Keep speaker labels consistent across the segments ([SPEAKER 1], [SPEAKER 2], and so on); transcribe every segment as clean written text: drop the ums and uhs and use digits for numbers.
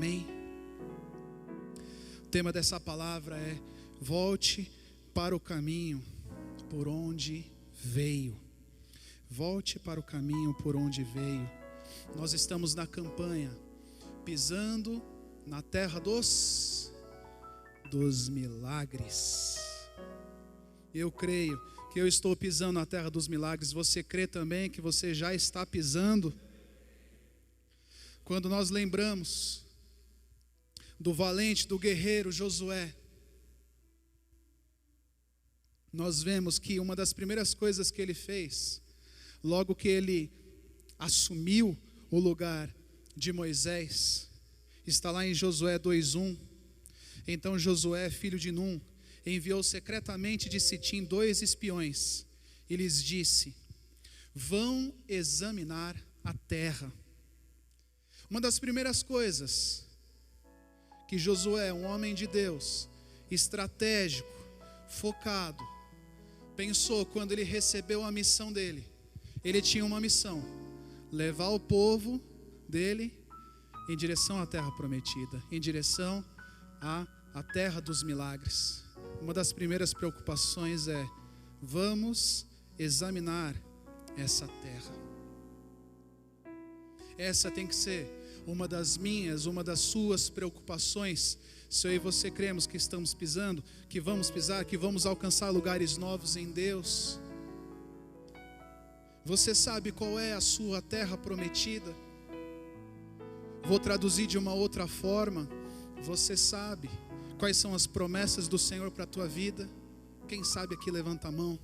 [SPEAKER 1] Amém? O tema dessa palavra é: volte para o caminho por onde veio. Volte para o caminho por onde veio. Nós estamos na campanha, pisando na terra dos milagres. Eu creio que eu estou pisando na terra dos milagres. Você crê também que você já está pisando? Quando nós lembramos do valente, do guerreiro Josué, nós vemos que uma das primeiras coisas que ele fez, logo que ele assumiu o lugar de Moisés, está lá em Josué 2:1. Então Josué, filho de Num, enviou secretamente de Sitim 2 espiões e lhes disse: vão examinar a terra. Uma das primeiras coisas que Josué, um homem de Deus, estratégico, focado, pensou quando ele recebeu a missão dele. Ele tinha uma missão: levar o povo dele em direção à terra prometida, em direção à terra dos milagres. Uma das primeiras preocupações é: vamos examinar essa terra. Essa tem que ser uma das minhas, uma das suas preocupações. Se eu e você cremos que estamos pisando, que vamos pisar, que vamos alcançar lugares novos em Deus. Você sabe qual é a sua terra prometida? Vou traduzir de uma outra forma. Você sabe quais são as promessas do Senhor para a tua vida? Quem sabe aqui levanta a mão.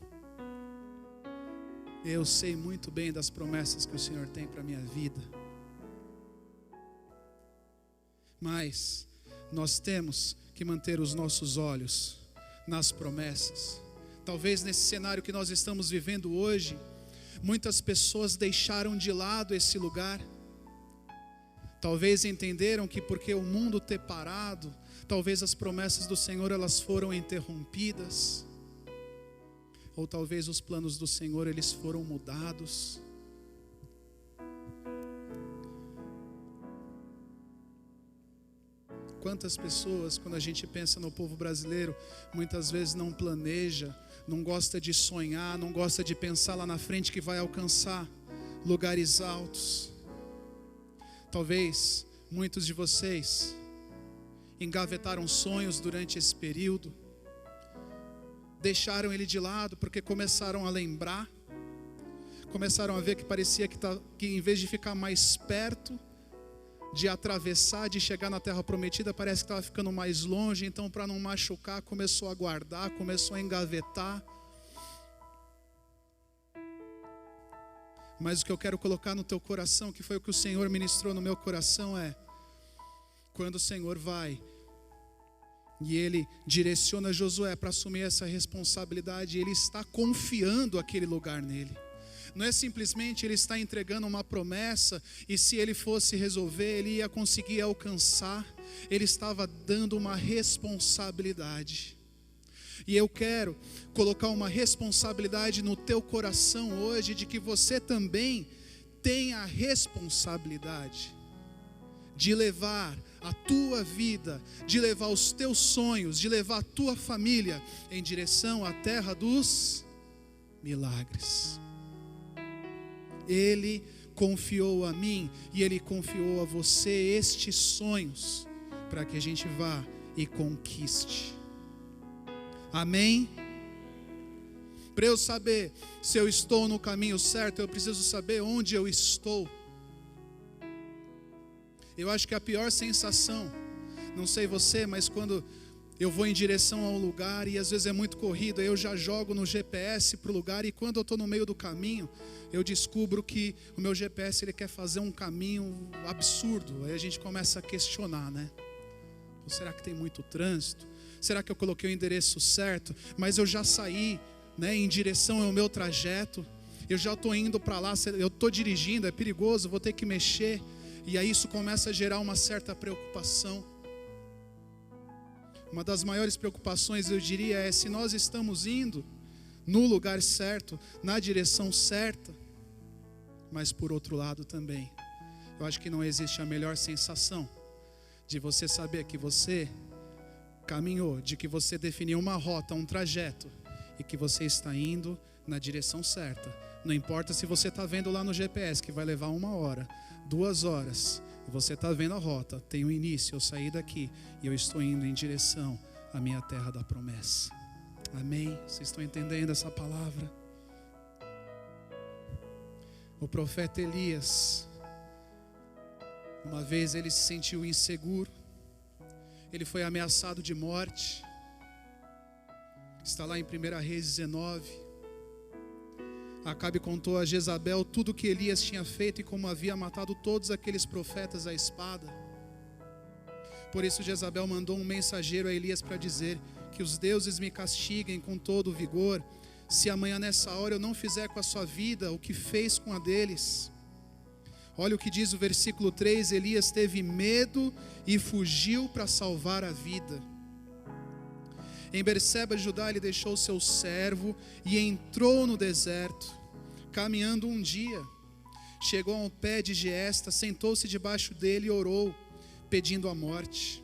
[SPEAKER 1] Eu sei muito bem das promessas que o Senhor tem para a minha vida. Mas nós temos que manter os nossos olhos nas promessas. Talvez nesse cenário que nós estamos vivendo hoje, muitas pessoas deixaram de lado esse lugar. Talvez entenderam que porque o mundo ter parado, talvez as promessas do Senhor elas foram interrompidas. Ou talvez os planos do Senhor eles foram mudados. Quantas pessoas, quando a gente pensa no povo brasileiro, muitas vezes não planeja, não gosta de sonhar, não gosta de pensar lá na frente que vai alcançar lugares altos. Talvez muitos de vocês engavetaram sonhos durante esse período, deixaram ele de lado porque começaram a lembrar, começaram a ver que parecia que em vez de ficar mais perto, de atravessar, de chegar na terra prometida, parece que estava ficando mais longe. Então, para não machucar, começou a guardar, começou a engavetar. Mas o que eu quero colocar no teu coração, que foi o que o Senhor ministrou no meu coração, é: quando o Senhor vai e Ele direciona Josué para assumir essa responsabilidade, Ele está confiando aquele lugar nele. Não é simplesmente Ele está entregando uma promessa e se Ele fosse resolver, Ele ia conseguir alcançar. Ele estava dando uma responsabilidade. E eu quero colocar uma responsabilidade no teu coração hoje, de que você também tem a responsabilidade de levar a tua vida, de levar os teus sonhos, de levar a tua família em direção à terra dos milagres. Ele confiou a mim e Ele confiou a você estes sonhos, para que a gente vá e conquiste. Amém? Para eu saber se eu estou no caminho certo, eu preciso saber onde eu estou. Eu acho que a pior sensação, não sei você, mas quando eu vou em direção a um lugar e às vezes é muito corrido, eu já jogo no GPS para o lugar, e quando eu estou no meio do caminho, eu descubro que o meu GPS ele quer fazer um caminho absurdo. Aí a gente começa a questionar, né? Ou será que tem muito trânsito? Será que eu coloquei o endereço certo? Mas eu já saí, né, em direção ao meu trajeto. Eu já estou indo para lá, eu estou dirigindo, é perigoso, vou ter que mexer. E aí isso começa a gerar uma certa preocupação. Uma das maiores preocupações, eu diria, é se nós estamos indo no lugar certo, na direção certa. Mas por outro lado também, eu acho que não existe a melhor sensação de você saber que você caminhou, de que você definiu uma rota, um trajeto, e que você está indo na direção certa. Não importa se você está vendo lá no GPS que vai levar 1 hora, 2 horas, você está vendo a rota, tem um início, eu saí daqui e eu estou indo em direção à minha terra da promessa. Amém? Vocês estão entendendo essa palavra? O profeta Elias, uma vez ele se sentiu inseguro, ele foi ameaçado de morte. Está lá em 1 Reis 19. Acabe contou a Jezabel tudo o que Elias tinha feito e como havia matado todos aqueles profetas à espada. Por isso Jezabel mandou um mensageiro a Elias para dizer: que os deuses me castiguem com todo o vigor, se amanhã nessa hora eu não fizer com a sua vida o que fez com a deles. Olha o que diz o versículo 3: Elias teve medo e fugiu para salvar a vida. Em Berseba de Judá ele deixou seu servo e entrou no deserto. Caminhando um dia, chegou a um pé de giesta, sentou-se debaixo dele e orou, pedindo a morte.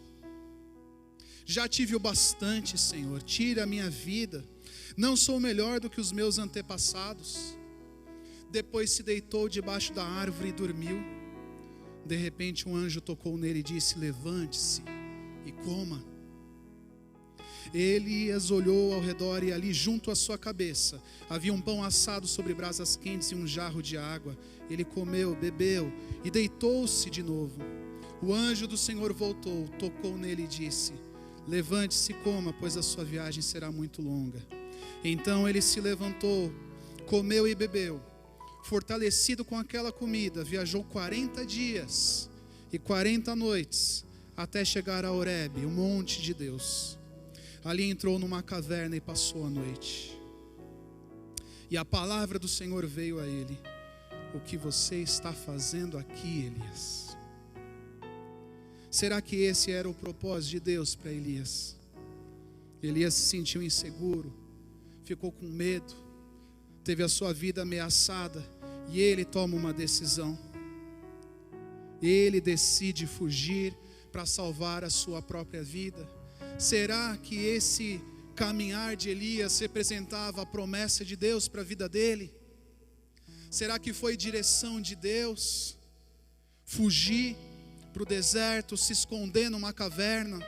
[SPEAKER 1] Já tive o bastante, Senhor, tira a minha vida, não sou melhor do que os meus antepassados. Depois se deitou debaixo da árvore e dormiu. De repente um anjo tocou nele e disse: levante-se e coma. Elias olhou ao redor e ali junto à sua cabeça havia um pão assado sobre brasas quentes e um jarro de água. Ele comeu, bebeu e deitou-se de novo. O anjo do Senhor voltou, tocou nele e disse: levante-se e coma, pois a sua viagem será muito longa. Então ele se levantou, comeu e bebeu. Fortalecido com aquela comida, viajou 40 dias e 40 noites até chegar a Horebe, o monte de Deus. Ali entrou numa caverna e passou a noite. E a palavra do Senhor veio a ele: o que você está fazendo aqui, Elias? Será que esse era o propósito de Deus para Elias? Elias se sentiu inseguro, ficou com medo, teve a sua vida ameaçada, e ele toma uma decisão. Ele decide fugir para salvar a sua própria vida. Será que esse caminhar de Elias representava a promessa de Deus para a vida dele? Será que foi direção de Deus? Fugir para o deserto, se esconder numa caverna?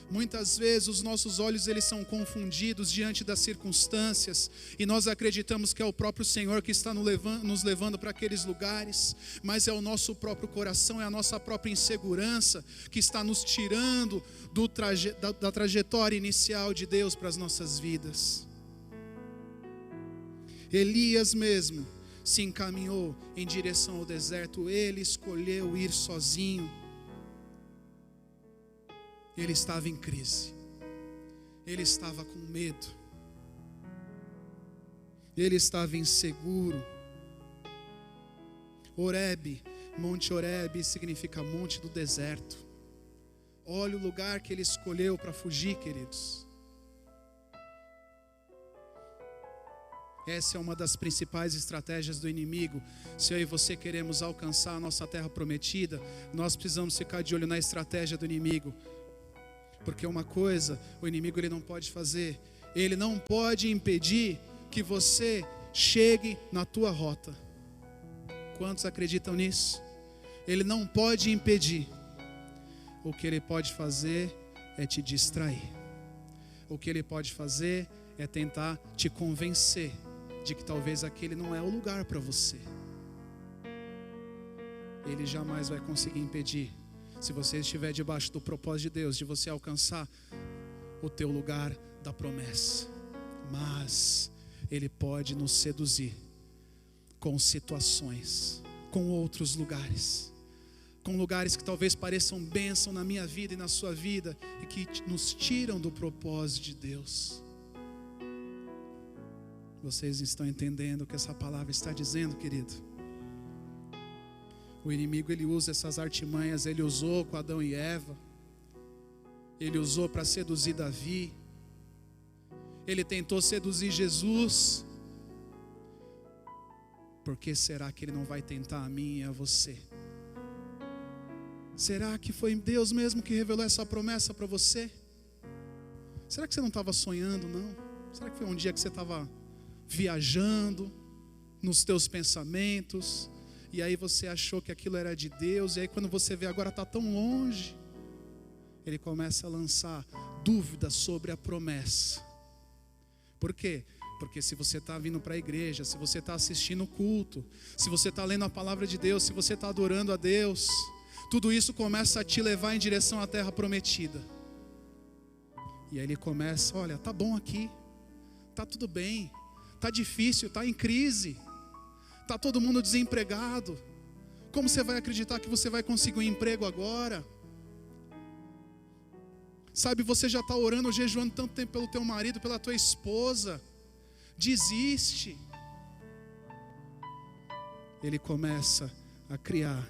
[SPEAKER 1] Muitas vezes os nossos olhos eles são confundidos diante das circunstâncias e nós acreditamos que é o próprio Senhor que está nos levando para aqueles lugares, mas é o nosso próprio coração, é a nossa própria insegurança que está nos tirando da trajetória inicial de Deus para as nossas vidas. Elias mesmo se encaminhou em direção ao deserto, ele escolheu ir sozinho. Ele estava em crise, ele estava com medo, ele estava inseguro. Horebe, Monte Horebe significa monte do deserto. Olha o lugar que ele escolheu para fugir, queridos. Essa é uma das principais estratégias do inimigo. Se eu e você queremos alcançar a nossa terra prometida, nós precisamos ficar de olho na estratégia do inimigo. Porque uma coisa, o inimigo ele não pode fazer, ele não pode impedir que você chegue na tua rota. Quantos acreditam nisso? Ele não pode impedir. O que ele pode fazer é te distrair. O que ele pode fazer é tentar te convencer de que talvez aquele não é o lugar para você. Ele jamais vai conseguir impedir. Se você estiver debaixo do propósito de Deus, de você alcançar o teu lugar da promessa. Mas ele pode nos seduzir com situações, com outros lugares, com lugares que talvez pareçam bênção na minha vida e na sua vida, e que nos tiram do propósito de Deus. Vocês estão entendendo o que essa palavra está dizendo, querido? O inimigo ele usa essas artimanhas, ele usou com Adão e Eva, ele usou para seduzir Davi, ele tentou seduzir Jesus. Por que será que ele não vai tentar a mim e a você? Será que foi Deus mesmo que revelou essa promessa para você? Será que você não estava sonhando, não? Será que foi um dia que você estava viajando nos teus pensamentos, e aí você achou que aquilo era de Deus, e aí quando você vê agora está tão longe, Ele começa a lançar dúvidas sobre a promessa. Por quê? Porque se você está vindo para a igreja, se você está assistindo o culto, se você está lendo a palavra de Deus, se você está adorando a Deus, tudo isso começa a te levar em direção à terra prometida. E aí Ele começa, olha, tá bom aqui, tá tudo bem, tá difícil, tá em crise, tá todo mundo desempregado. Como você vai acreditar que você vai conseguir um emprego agora? Sabe, você já está orando, jejuando tanto tempo pelo teu marido, pela tua esposa. Desiste. Ele começa a criar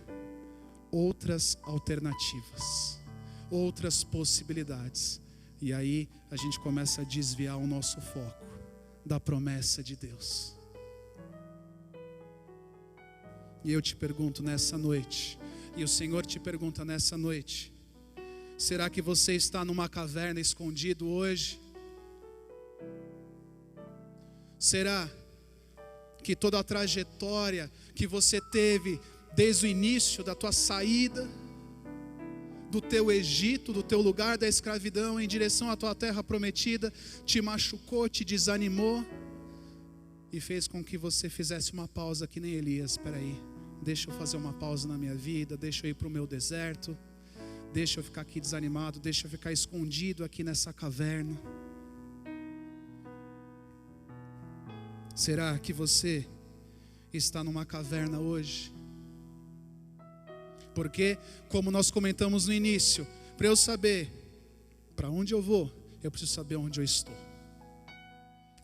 [SPEAKER 1] outras alternativas, outras possibilidades. E aí a gente começa a desviar o nosso foco da promessa de Deus. E eu te pergunto nessa noite, e o Senhor te pergunta nessa noite: será que você está numa caverna escondido hoje? Será que toda a trajetória que você teve desde o início da tua saída do teu Egito, do teu lugar da escravidão em direção à tua terra prometida, te machucou, te desanimou e fez com que você fizesse uma pausa que nem Elias? Espera aí, deixa eu fazer uma pausa na minha vida, deixa eu ir para o meu deserto, deixa eu ficar aqui desanimado, deixa eu ficar escondido aqui nessa caverna. Será que você está numa caverna hoje? Porque, como nós comentamos no início, para eu saber para onde eu vou, eu preciso saber onde eu estou.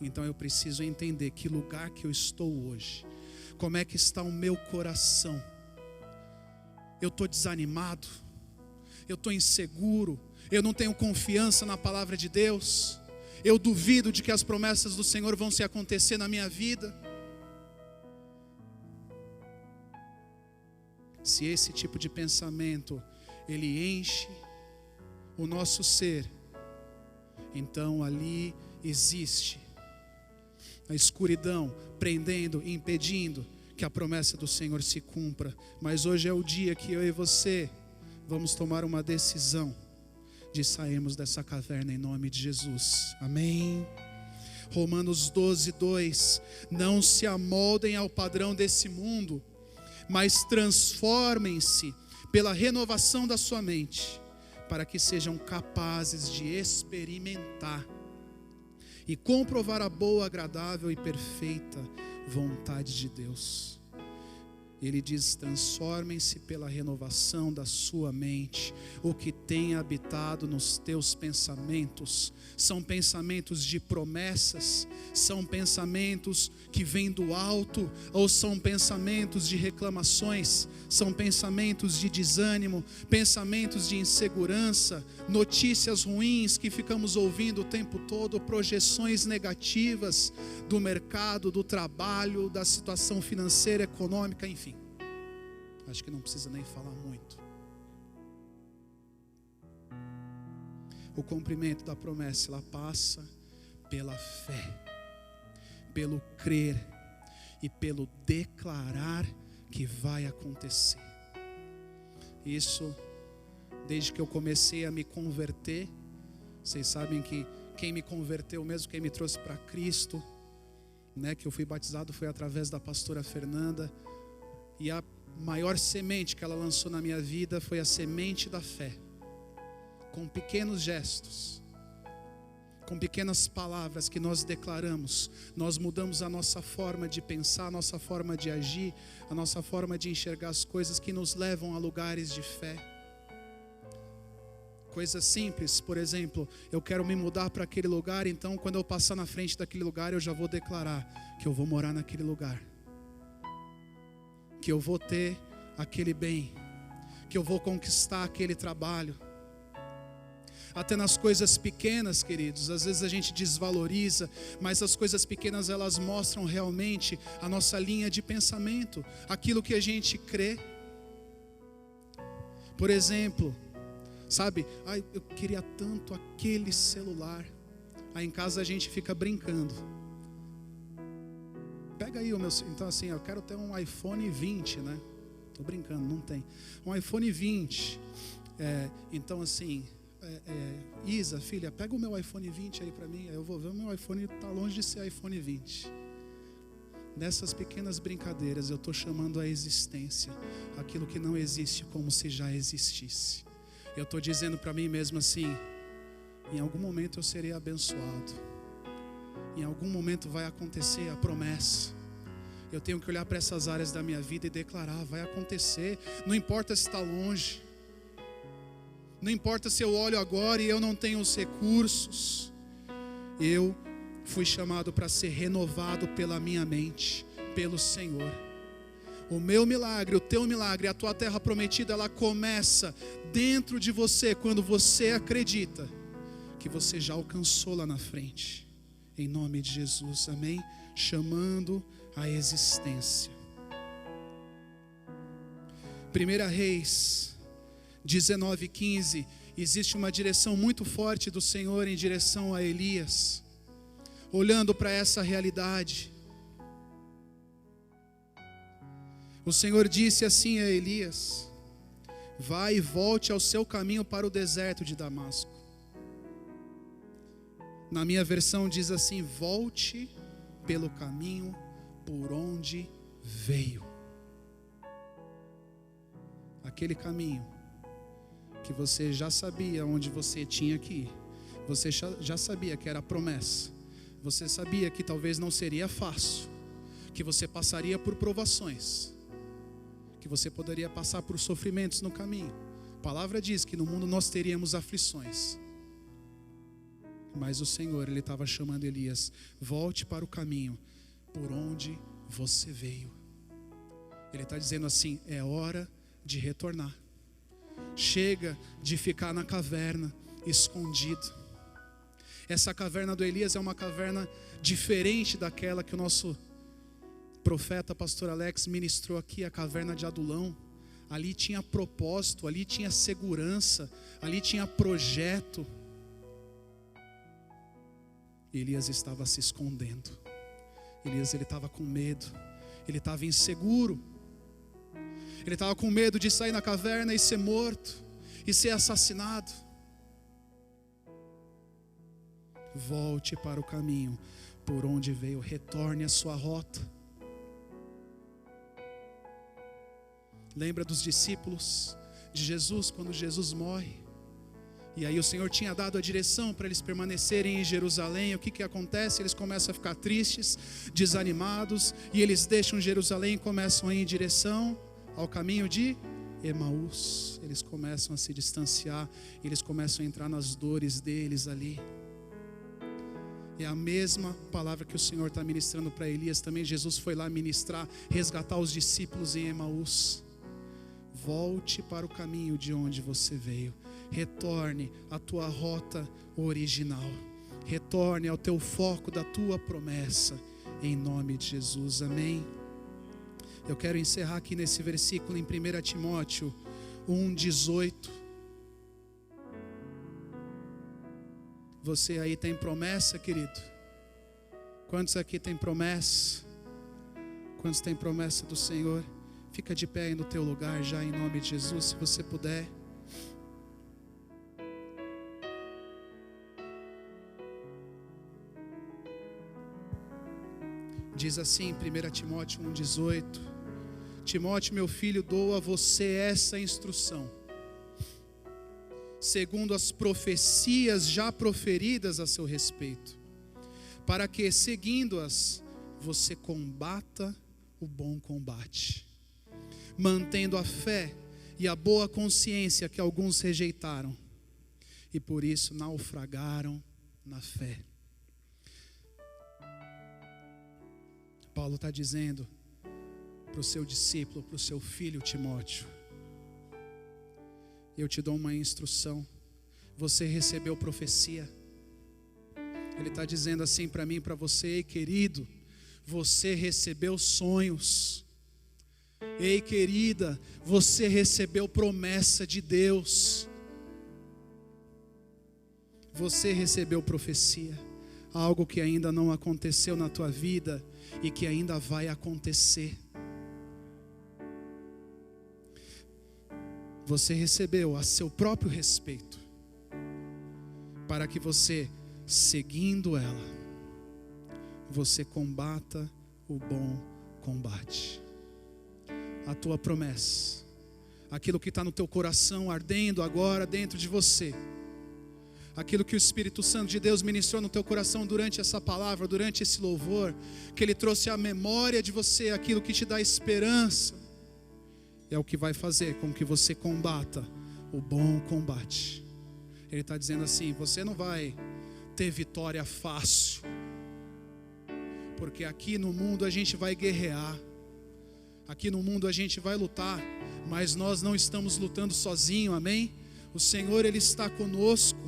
[SPEAKER 1] Então eu preciso entender que lugar que eu estou hoje, como é que está o meu coração. Eu estou desanimado, eu estou inseguro, eu não tenho confiança na palavra de Deus, eu duvido de que as promessas do Senhor vão se acontecer na minha vida. Se esse tipo de pensamento, ele enche o nosso ser, então ali existe a escuridão, prendendo, impedindo que a promessa do Senhor se cumpra. Mas hoje é o dia que eu e você vamos tomar uma decisão de sairmos dessa caverna em nome de Jesus. Amém? Romanos 12:2: não se amoldem ao padrão desse mundo, mas transformem-se pela renovação da sua mente, para que sejam capazes de experimentar e comprovar a boa, agradável e perfeita vontade de Deus. Ele diz: transformem-se pela renovação da sua mente. O que tem habitado nos teus pensamentos são pensamentos de promessas, são pensamentos que vêm do alto, ou são pensamentos de reclamações, são pensamentos de desânimo, pensamentos de insegurança, notícias ruins que ficamos ouvindo o tempo todo, projeções negativas do mercado, do trabalho, da situação financeira, econômica, enfim. Acho que não precisa nem falar muito. O cumprimento da promessa, ela passa pela fé, pelo crer e pelo declarar que vai acontecer. Isso, desde que eu comecei a me converter, vocês sabem que quem me converteu mesmo, quem me trouxe para Cristo, que eu fui batizado, foi através da pastora Fernanda, e a maior semente que ela lançou na minha vida foi a semente da fé. Com pequenos gestos, com pequenas palavras que nós declaramos, nós mudamos a nossa forma de pensar, a nossa forma de agir, a nossa forma de enxergar as coisas, que nos levam a lugares de fé. Coisas simples, por exemplo, eu quero me mudar para aquele lugar, então quando eu passar na frente daquele lugar, eu já vou declarar que eu vou morar naquele lugar, que eu vou ter aquele bem, que eu vou conquistar aquele trabalho. Até nas coisas pequenas, queridos, às vezes a gente desvaloriza, mas as coisas pequenas, elas mostram realmente a nossa linha de pensamento, aquilo que a gente crê. Por exemplo, sabe, eu queria tanto aquele celular. Aí em casa a gente fica brincando. Pega aí o meu, então assim, eu quero ter um iPhone 20, né? Tô brincando, não tem. Um iPhone 20. Então assim, Isa, filha, pega o meu iPhone 20 aí para mim. Eu vou ver, o meu iPhone tá longe de ser iPhone 20. Nessas pequenas brincadeiras eu estou chamando a existência aquilo que não existe como se já existisse. Eu estou dizendo para mim mesmo assim: em algum momento eu serei abençoado, em algum momento vai acontecer a promessa. Eu tenho que olhar para essas áreas da minha vida e declarar: vai acontecer. Não importa se está longe, não importa se eu olho agora e eu não tenho os recursos. Eu fui chamado para ser renovado pela minha mente, pelo Senhor. O meu milagre, o teu milagre, a tua terra prometida, ela começa dentro de você, quando você acredita que você já alcançou lá na frente. Em nome de Jesus, amém? Chamando a existência. 1 Reis 19:15, existe uma direção muito forte do Senhor em direção a Elias. Olhando para essa realidade, o Senhor disse assim a Elias: vai e volte ao seu caminho para o deserto de Damasco. Na minha versão diz assim: volte pelo caminho por onde veio. Aquele caminho que você já sabia onde você tinha que ir. Você já sabia que era promessa. Você sabia que talvez não seria fácil, que você passaria por provações, que você poderia passar por sofrimentos no caminho. A palavra diz que no mundo nós teríamos aflições. Mas o Senhor, Ele estava chamando Elias: volte para o caminho por onde você veio. Ele está dizendo assim: é hora de retornar. Chega de ficar na caverna, escondido. Essa caverna do Elias é uma caverna diferente daquela que o nosso profeta, pastor Alex, ministrou aqui, a caverna de Adulão. Ali tinha propósito, ali tinha segurança, ali tinha projeto. Elias estava se escondendo. Elias, ele estava com medo, ele estava inseguro. Ele estava com medo de sair na caverna e ser morto, e ser assassinado. Volte para o caminho por onde veio, retorne à sua rota. Lembra dos discípulos de Jesus, quando Jesus morre? E aí o Senhor tinha dado a direção para eles permanecerem em Jerusalém. O que acontece? Eles começam a ficar tristes, desanimados, e eles deixam Jerusalém e começam a ir em direção ao caminho de Emaús. Eles começam a se distanciar, eles começam a entrar nas dores deles ali. É a mesma palavra que o Senhor está ministrando para Elias também. Jesus foi lá ministrar, resgatar os discípulos em Emaús. Volte para o caminho de onde você veio. Retorne à tua rota original. Retorne ao teu foco da tua promessa. Em nome de Jesus, amém. Eu quero encerrar aqui nesse versículo em 1 Timóteo 1:18. Você aí tem promessa, querido? Quantos aqui tem promessa? Quantos tem promessa do Senhor? Fica de pé aí no teu lugar já, em nome de Jesus, se você puder. Diz assim, 1 Timóteo 1:18: Timóteo, meu filho, dou a você essa instrução, segundo as profecias já proferidas a seu respeito, para que, seguindo-as, você combata o bom combate, mantendo a fé e a boa consciência que alguns rejeitaram, e por isso naufragaram na fé. Paulo está dizendo para o seu discípulo, para o seu filho Timóteo: eu te dou uma instrução. Você recebeu profecia. Ele está dizendo assim para mim e para você: ei, querido, você recebeu sonhos. Ei, querida, você recebeu promessa de Deus. Você recebeu profecia, algo que ainda não aconteceu na tua vida e que ainda vai acontecer. Você recebeu a seu próprio respeito, para que você, seguindo ela, você combata o bom combate. A tua promessa, aquilo que está no teu coração ardendo agora dentro de você, aquilo que o Espírito Santo de Deus ministrou no teu coração durante essa palavra, durante esse louvor, que Ele trouxe à memória de você, aquilo que te dá esperança, é o que vai fazer com que você combata o bom combate. Ele está dizendo assim: você não vai ter vitória fácil, porque aqui no mundo a gente vai guerrear, aqui no mundo a gente vai lutar, mas nós não estamos lutando sozinho, amém? O Senhor, Ele está conosco.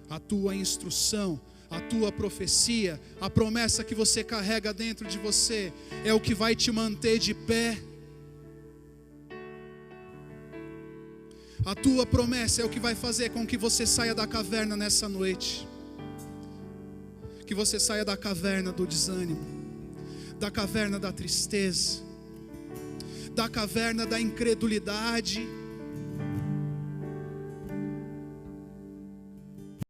[SPEAKER 1] A tua instrução, a tua profecia, a promessa que você carrega dentro de você, é o que vai te manter de pé. A tua promessa é o que vai fazer com que você saia da caverna nessa noite, que você saia da caverna do desânimo, da caverna da tristeza, da caverna da incredulidade,